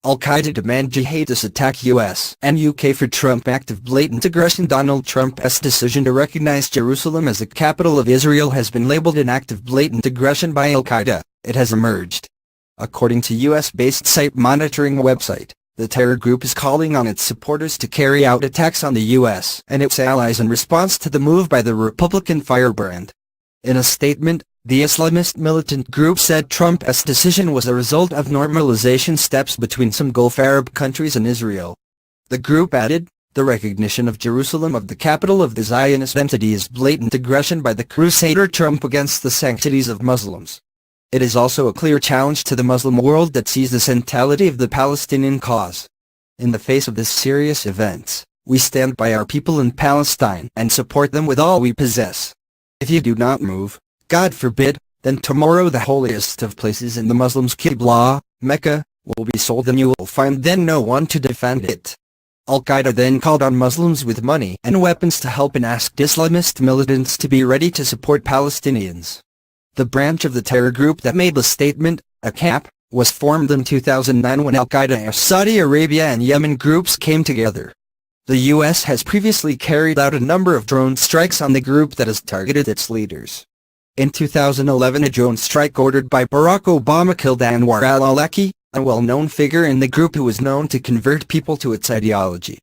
Al-Qaeda demand jihadis attack US and UK for Trump act of blatant aggression. Donald Trump's decision to recognize Jerusalem as the capital of Israel has been labeled an act of blatant aggression by Al-Qaeda, it has emerged. According to US-based site monitoring website, the terror group is calling on its supporters to carry out attacks on the US and its allies in response to the move by the Republican firebrand. In a statement, the Islamist militant group said Trump's decision was a result of normalization steps between some Gulf Arab countries and Israel. The group added, the recognition of Jerusalem as the capital of the Zionist entity is blatant aggression by the Crusader Trump against the sanctities of Muslims. It is also a clear challenge to the Muslim world that sees the centrality of the Palestinian cause. In the face of this serious events, we stand by our people in Palestine and support them with all we possess. If you do not move, God forbid, then tomorrow the holiest of places in the Muslims Qiblah, Mecca, will be sold and you will find then no one to defend it. Al-Qaeda then called on Muslims with money and weapons to help and asked Islamist militants to be ready to support Palestinians. The branch of the terror group that made the statement, ACAP, was formed in 2009 when Al-Qaeda, Saudi Arabia and Yemen groups came together. The U.S. has previously carried out a number of drone strikes on the group that has targeted its leaders. In 2011 a drone strike ordered by Barack Obama killed Anwar al-Awlaki, a well-known figure in the group who was known to convert people to its ideology.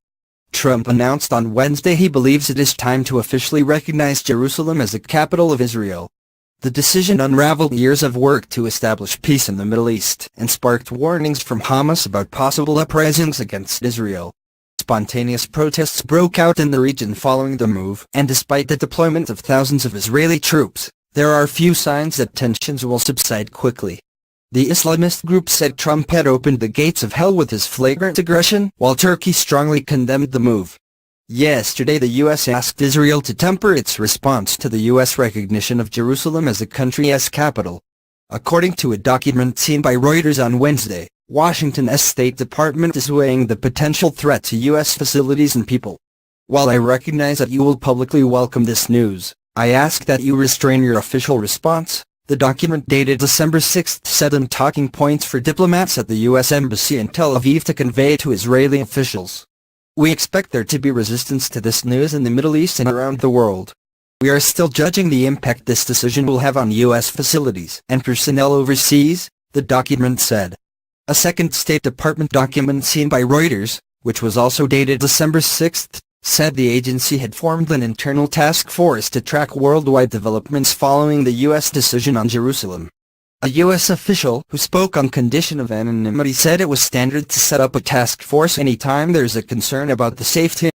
Trump announced on Wednesday he believes it is time to officially recognize Jerusalem as the capital of Israel. The decision unraveled years of work to establish peace in the Middle East and sparked warnings from Hamas about possible uprisings against Israel. Spontaneous protests broke out in the region following the move, and despite the deployment of thousands of Israeli troops, there are few signs that tensions will subside quickly. The Islamist group said Trump had opened the gates of hell with his flagrant aggression, while Turkey strongly condemned the move. Yesterday the U.S. asked Israel to temper its response to the U.S. recognition of Jerusalem as the country's capital. According to a document seen by Reuters on Wednesday, Washington's State Department is weighing the potential threat to U.S. facilities and people. While I recognize that you will publicly welcome this news, I ask that you restrain your official response, the document dated December 6 said in talking points for diplomats at the U.S. Embassy in Tel Aviv to convey to Israeli officials. We expect there to be resistance to this news in the Middle East and around the world. We are still judging the impact this decision will have on U.S. facilities and personnel overseas, the document said. A second State Department document seen by Reuters, which was also dated December 6, said the agency had formed an internal task force to track worldwide developments following the U.S. decision on Jerusalem. A U.S. official who spoke on condition of anonymity said it was standard to set up a task force anytime there's a concern about the safety